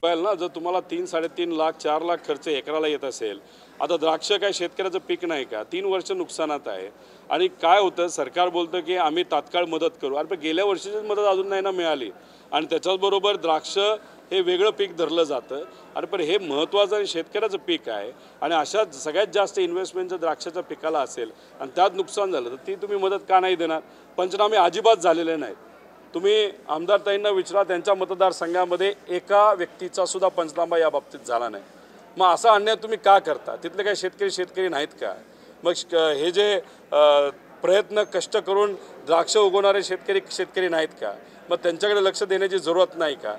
ना जर तुम्हाला 3-3.5 लाख 4 लाख खर्च एकराला येत असेल, आता द्राक्ष काय शेतकऱ्याचं पीक नाही का, 3 वर्ष नुकसानात आहे. आणि काय होतं, सरकार बोलतं की आम्ही तात्काळ मदत करू, अरे पण गेल्या वर्षीचीच मदत अजून नाही ना मिळाली. आणि त्याच्याचबरोबर द्राक्ष हे वेगळं पीक धरलं जातं. अरे पण हे महत्त्वाचं आणि शेतकऱ्याचं पीक आहे आणि अशा सगळ्यात जास्त इन्व्हेस्टमेंट जर द्राक्षाच्या पिकाला असेल आणि त्यात नुकसान झालं तर ती तुम्ही मदत का नाही देणार? पंचनामे अजिबात झालेले नाहीत. तुम्ही आमदार ताईंना विचारा, त्यांच्या मतदारसंघामध्ये एका व्यक्तीचा सुद्धा पंचनामा या बाबतीत झाला नाही. मग असा अन्याय तुम्ही का करता? तिथले काही शेतकरी नाहीत का? मग हे जे प्रयत्न कष्ट करून द्राक्ष उगवणारे शेतकरी नाहीत का? मग त्यांच्याकडे लक्ष देण्याची जरूरत नाही का?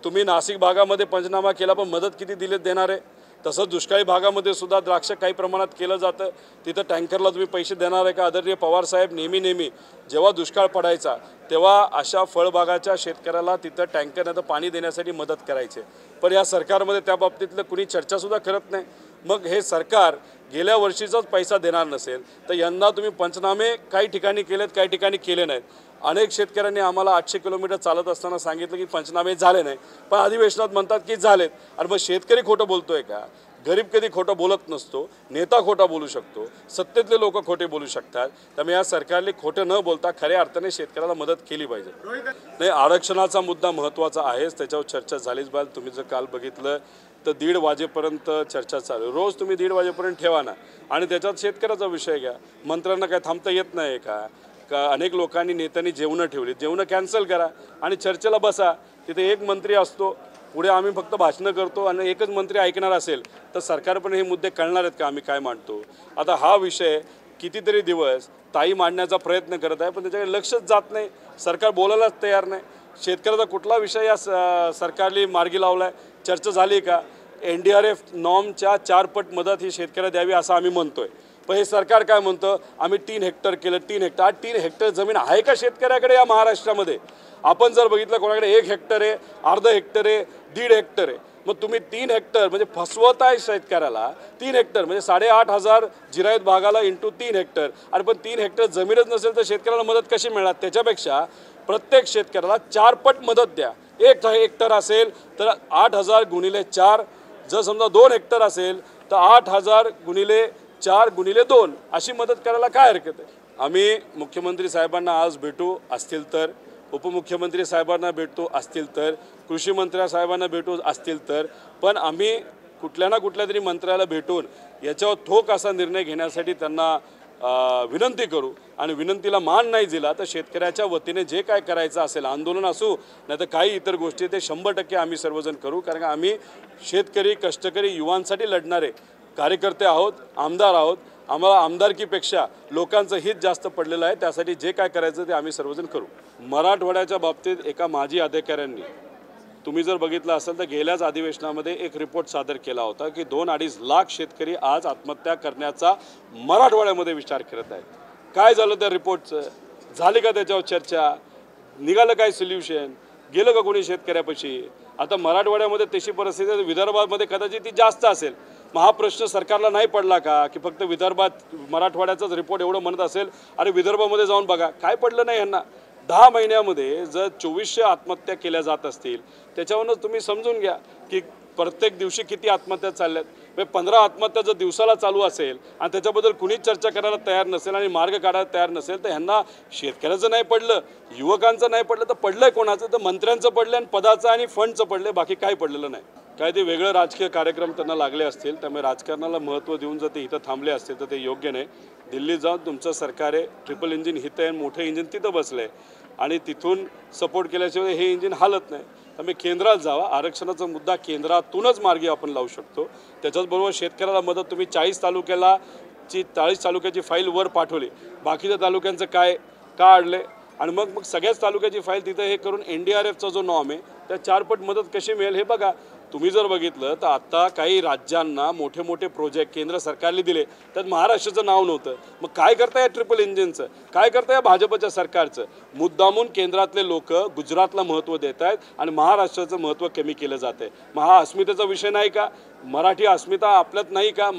तुम्ही नाशिक भागामध्ये पंचनामा केला पण मदत किती देणार आहे? तसंच दुष्काळी भागामध्ये सुद्धा द्राक्ष काही प्रमाणात केलं जातं. तिथं टँकरला तुम्ही पैसे देणार आहे का? आदरणीय पवारसाहेब नेहमी जेव्हा दुष्काळ पडायचा तेव्हा अशा फळबागाच्या शेतकऱ्याला तिथं टँकरनं पाणी देण्यासाठी मदत करायचे. पण या सरकारमध्ये त्या बाबतीतलं कुणी चर्चासुद्धा करत नाही. मग हे सरकार गेल्या वर्षीचाच पैसा देणार नसेल तर यंदा तुम्ही पंचनामे काही ठिकाणी केलेत, काही ठिकाणी केले नाहीत. अनेक शेतकऱ्यांनी आम्हाला 800 किलोमीटर चालत असताना सांगितलं की पंचनामे झाले नाही, पण अधिवेशनात म्हणतात की झालेत. आणि मग शेतकरी खोटं बोलतोय का? गरीब कधी खोटं बोलत नसतो, नेता खोटा बोलू शकतो, सत्तेतले लोक खोटे बोलू शकतात. त्यामुळे या सरकारने खोटं न बोलता खऱ्या अर्थाने शेतकऱ्याला मदत केली पाहिजे. नाही, आरक्षणाचा मुद्दा महत्त्वाचा आहेच, त्याच्यावर चर्चा झालीच पाहिजे. तुम्ही जर काल बघितलं तर 1:30 वाजेपर्यंत चर्चा चालू. रोज तुम्ही 1:30 वाजेपर्यंत ठेवा ना. आणि त्याच्यात शेतकऱ्याचा विषय घ्या. मंत्र्यांना काय थांबता येत नाही का? अनेक लोकांनी नेत्यांनी जेवणं ठेवली, जेवणं कॅन्सल करा आणि चर्चेला बसा. तिथे एक मंत्री असतो, पुढे आम्ही फक्त भाषणं करतो आणि एकच मंत्री ऐकणार असेल तर सरकार पण हे मुद्दे कळणार आहेत का आम्ही काय मांडतो? आता हा विषय कितीतरी दिवस ताई मांडण्याचा प्रयत्न करत आहे पण त्याच्याकडे लक्षच जात नाही. सरकार बोलायलाच तयार नाही. शेतकऱ्याचा कुठला विषय या सरकारने मार्गी लावला आहे? चर्चा झाली का? NDRF नॉर्मच्या 4 पट मदत ही शेतकऱ्याला द्यावी असं आम्ही म्हणतोय. पण हे सरकार काय म्हणतं, आम्ही 3 हेक्टर केलं. 3 हेक्टर 3 हेक्टर जमीन आहे का शेतकऱ्याकडे या महाराष्ट्रामध्ये? आपण जर बघितलं कोणाकडे 1 हेक्टर आहे, अर्धा हेक्टर आहे, 1.5 हेक्टर आहे. मग तुम्ही 3 हेक्टर म्हणजे फसवत आहे शेतकऱ्याला. 3 हेक्टर म्हणजे 8,500 जिरायत भागाला इंटू 3 हेक्टर. आणि पण 3 हेक्टर जमीनच नसेल तर शेतकऱ्याला मदत कशी मिळणार? त्याच्यापेक्षा प्रत्येक शेतकऱ्याला 4 पट मदत द्या. 1 हेक्टर असेल तर 8,000 गुणिले 4. जर समजा 2 हेक्टर असेल तर 8,000 गुणिले 4 गुणिले 2 अशी मदत करायला काय हरकत आहे? आम्ही मुख्यमंत्री साहेबांना आज भेटू असतील तर, उपमुख्यमंत्री साहेबांना भेटतो असतील तर, कृषी मंत्री साहेबांना भेटू असतील तर, पण आम्ही कुठल्या ना कुठल्या तरी मंत्र्याला भेटून याच्यावर ठोक असा निर्णय घेण्यासाठी त्यांना विनंती करू. आणि विनंतीला मान नाही दिला तर शेतकऱ्याच्या वतीने जे काय करायचं असेल, आंदोलन असू नाही तर काही इतर गोष्टी, ते 100% आम्ही सर्वजण करू. कारण आम्ही शेतकरी, कष्टकरी, युवांसाठी लढणारे कार्यकर्ते आहोत, आमदार आहोत. आम्हाला आमदारकीपेक्षा लोकांचं हित जास्त पडलेलं आहे. त्यासाठी जे काय करायचं ते आम्ही सर्वजण करू. मराठवाड्याच्या बाबतीत एका माजी अधिकाऱ्यांनी, तुम्ही जर बघितलं असेल तर गेल्याच अधिवेशनामध्ये एक रिपोर्ट सादर केला होता की 2-2.5 लाख शेतकरी आज आत्महत्या करण्याचा मराठवाड्यामध्ये विचार करत आहेत. काय झालं त्या रिपोर्टचं? झाली का त्याच्यावर चर्चा? निघालं काय सोल्युशन? गेलं का कोणी शेतकऱ्यापाशी? आता मराठवाड्यामध्ये तशी परिस्थिती आहे, विदर्भामध्ये कदाचित ती जास्त असेल. मग हा प्रश्न सरकारला नाही पडला का की फक्त विदर्भात मराठवाड्याचाच रिपोर्ट एवढं म्हणत असेल आणि विदर्भामध्ये जाऊन बघा? काय पडलं नाही यांना? 10 महिन्यामध्ये जर 2400 आत्महत्या केल्या जात असतील त्याच्यावरूनच तुम्ही समजून घ्या की प्रत्येक दिवशी किती आत्महत्या चालल्यात. 15 आत्महत्या जर दिवसाला चालू असेल आणि त्याच्याबद्दल कुणीच चर्चा करायला तयार नसेल आणि मार्ग काढायला तयार नसेल तर ह्यांना शेतकऱ्याचं नाही पडलं, युवकांचं नाही पडलं तर पडलंय कोणाचं? तर मंत्र्यांचं पडलं आणि पदाचं आणि फंडचं पडलं, बाकी काही पडलेलं नाही. काय ते वेगळं राजकीय कार्यक्रम त्यांना लागले असतील, त्यामुळे राजकारणाला महत्त्व देऊन जर ते इथं थांबले असतील तर ते योग्य नाही. दिल्लीत जाऊन तुमचं सरकार आहे, ट्रिपल इंजिन हिथं आहे, मोठं इंजिन तिथं बसलं आहे आणि तिथून सपोर्ट केल्याशिवाय हे इंजिन हालत नाही. त्यामुळे केंद्रात जावा. आरक्षणाचा मुद्दा केंद्रातूनच मार्गी आपण लावू शकतो. त्याच्याचबरोबर शेतकऱ्याला मदत, तुम्ही 40 तालुक्याची फाईल वर पाठवली, बाकीच्या तालुक्यांचं काय का अडले? आणि मग सगळ्याच तालुक्याची फाईल तिथं हे करून NDRFचा जो नॉर्म आहे त्या 4 पट मदत कशी मिळेल हे बघा. तुम्ही जर बघितलं तर आता काही राज्यांना मोठे मोठे प्रोजेक्ट केंद्र सरकारने दिले त्यात महाराष्ट्राचं नाव नव्हतं. मग काय करता या ट्रिपल इंजिनचं? काय करता या भाजपच्या सरकारचं? मुद्दामून केंद्रातले लोक गुजरातला महत्त्व देत आहेत आणि महाराष्ट्राचं महत्त्व कमी केलं जातं आहे. मग हा अस्मितेचा विषय नाही का? मराठी अस्मिता आपल्यात नाही का?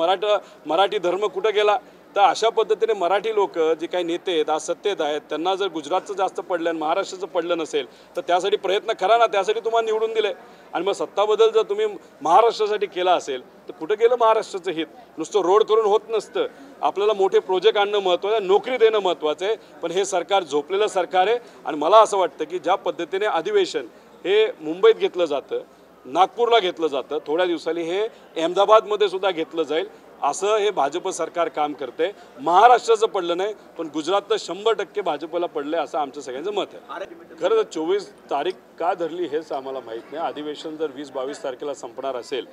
मराठी धर्म कुठं गेला? तर अशा पद्धतीने मराठी लोक जे काही नेते आहेत आज सत्तेत आहेत त्यांना जर गुजरातचं जास्त पडलं आणि महाराष्ट्राचं पडलं नसेल तर त्यासाठी प्रयत्न करा ना, त्यासाठी तुम्हाला निवडून दिले. आणि मग सत्ता बदल जर तुम्ही महाराष्ट्रासाठी केला असेल तर कुठं गेलं महाराष्ट्राचं हित? नुसतं रोड करून होत नसतं. आपल्याला मोठे प्रोजेक्ट आणणं महत्त्वाचं आहे, नोकरी देणं महत्त्वाचं आहे. पण हे सरकार झोपलेलं सरकार आहे. आणि मला असं वाटतं की ज्या पद्धतीने अधिवेशन हे मुंबईत घेतलं जातं, नागपूरला घेतलं जातं, थोड्या दिवसांनी हे अहमदाबादमध्ये सुद्धा घेतलं जाईल. असं हे भाजप सरकार काम करते. महाराष्ट्राचं पडलं नाही पण गुजरातचं 100% भाजपला पडलं असं आमचं सगळ्यांचं मत आहे. खरं तर 24 तारीख का धरली हेच आम्हाला माहीत नाही. अधिवेशन जर 20-22 तारखेला संपणार असेल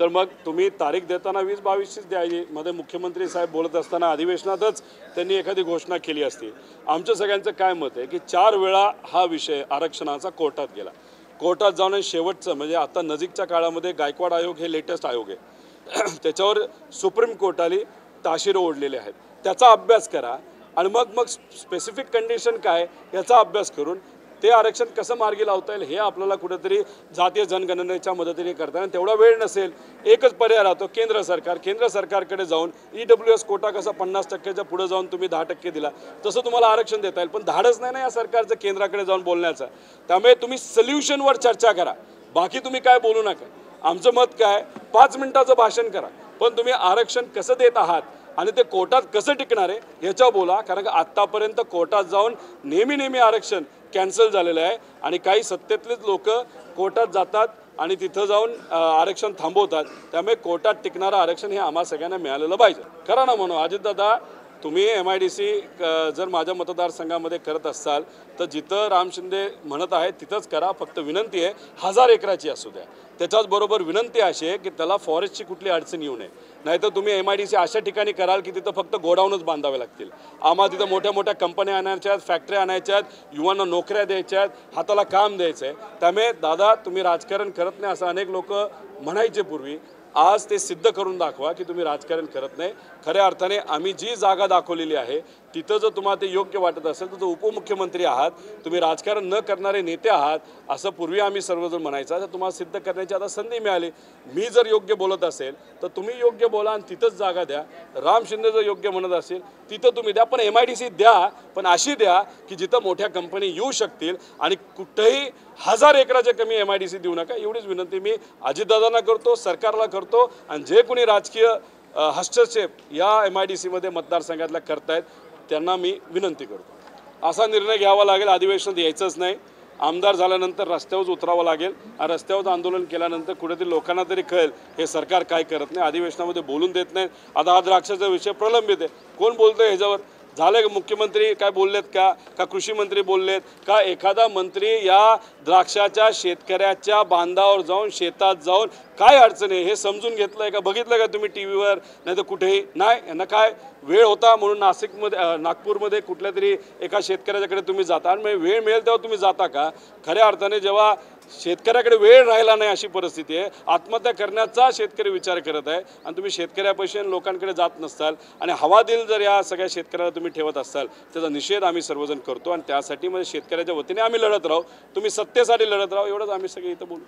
तर मग तुम्ही तारीख देताना 20-22चीच द्यायची. मध्ये मुख्यमंत्री साहेब बोलत असताना अधिवेशनातच त्यांनी एखादी घोषणा केली असती. आमच्या सगळ्यांचं काय मत आहे की 4 वेळा हा विषय आरक्षणाचा कोर्टात गेला. कोर्टात जाऊन शेवटचं म्हणजे आता नजीकच्या काळामध्ये गायकवाड आयोग हे लेटेस्ट आयोग आहे. त्याच्यावर सुप्रीम कोर्टाने ताशिरं ओढलेले आहेत. त्याचा अभ्यास करा आणि मग स्पेसिफिक कंडिशन काय याचा अभ्यास करून ते आरक्षण कसं मार्गी लावता येईल हे आपल्याला कुठेतरी जातीय जनगणनेच्या मदतीने करताना तेवढा वेळ नसेल. एकच पर्याय राहतो केंद्र सरकारकडे जाऊन EWS कोटा कसा 50%च्या पुढे जाऊन तुम्ही 10% दिला तसं तुम्हाला आरक्षण देता येईल. पण धाडच नाही ना या सरकारचं केंद्राकडे जाऊन बोलण्याचं. त्यामुळे तुम्ही सोल्युशनवर चर्चा करा, बाकी तुम्ही काय बोलू नका. आमचं मत काय 5 मिनिटाचं भाषण करा पण तुम्ही आरक्षण कसं देत आहात आणि ते कोर्टात कसं टिकणार आहे याच्यावर बोला. कारण का आत्तापर्यंत कोर्टात जाऊन नेहमी आरक्षण कॅन्सल झालेलं आहे आणि काही सत्तेतलेच लोक कोर्टात जातात आणि तिथं जाऊन आरक्षण थांबवतात. त्यामुळे कोर्टात तिकणारं आरक्षण हे आम्हा सगळ्यांना मिळालेलं पाहिजे. करा ना म्हणून अजितदादा तुम्ही MIDC जर माझ्या मतदारसंघामध्ये करत असाल तर जिथं राम शिंदे म्हणत आहेत तिथंच करा. फक्त विनंती आहे 1000 एकराची असू द्या. त्याच्याचबरोबर विनंती अशी आहे की त्याला फॉरेस्टची कुठली अडचण येऊ नये. नाहीतर तुम्ही MIDC अशा ठिकाणी कराल की तिथं फक्त गोडाऊनच बांधावे लागतील. आम्हाला तिथं मोठ्या कंपन्या आणायच्या आहेत, फॅक्टऱ्या आणायच्या आहेत, युवांना नोकऱ्या द्यायच्या आहेत, हाताला काम द्यायचं आहे. त्यामुळे दादा तुम्ही राजकारण करत नाही असं अनेक लोक म्हणायचे पूर्वी. आज ते सिद्ध करून दाखवा की तुम्ही राजकारण करत नाही. खऱ्या अर्थाने आम्ही जी जागा दाखवलेली आहे तिथं जर तुम्हाला ते योग्य वाटत असेल तर उपमुख्यमंत्री आहात, तुम्ही राजकारण न करणारे नेते आहात असं पूर्वी आम्ही सर्वजण म्हणायचं. तर तुम्हाला सिद्ध करण्याची आता संधी मिळाली. मी जर योग्य बोलत असेल तर तुम्ही योग्य बोला आणि तिथंच जागा द्या. राम शिंदे जर योग्य म्हणत असेल तिथं तुम्ही द्या. पण MIDC द्या पण अशी द्या की जिथं मोठ्या कंपनी येऊ शकतील आणि कुठेही 1000 एकराच्या कमी MIDC देऊ नका. एवढीच विनंती मी अजितदादांना करतो, सरकारला करतो. आणि जे कोणी राजकीय हस्तक्षेप या MIDC मध्ये मतदारसंघातल्या करतायत त्यांना मी विनंती करतो. असा निर्णय घ्यावा लागेल. अधिवेशनात यायचंच नाही. आमदार झाल्यानंतर रस्त्यावर उतरावं लागेल. रस्त्यावर आंदोलन केल्यानंतर कुठेतरी लोकांना तरी कळेल हे सरकार काय करत नाही, अधिवेशनामध्ये बोलून देत नाही. आता हा द्राक्षाचा विषय प्रलंबित आहे. कोण बोलतोय ह्याच्यावर? झाले मुख्यमंत्री काय बोललेत का कृषी मंत्री बोललेत का? एखादा मंत्री या द्राक्षाच्या शेतकऱ्याच्या बांधावर जाऊन शेतात जाऊन काय अडचण आहे हे समजून घेतलंय का? बघितलं का तुम्ही टीव्हीवर? नाही तर कुठेही नाही. यांना काय वेळ होता म्हणून नागपूरमध्ये कुठल्या तरी एका शेतकऱ्याच्याकडे तुम्ही जाता आणि वेळ मिळेल तेव्हा तुम्ही जाता का? खऱ्या अर्थाने जेव्हा शेतकऱ्याकडे वेळ राहिला नाही अशी परिस्थिती आहे, आत्महत्या करण्याचा शेतकरी विचार करत आहे आणि तुम्ही शेतकऱ्यापाशी लोकांकडे जात नसताल आणि हवा दिल जर या सगळ्या शेतकऱ्याला तुम्ही ठेवत असाल त्याचा निषेध आम्ही सर्वजण करतो. आणि त्यासाठी म्हणजे शेतकऱ्याच्या वतीने आम्ही लढत राहू. तुम्ही सत्तेसाठी लढत राहू एवढंच आम्ही सगळे इथं बोलू.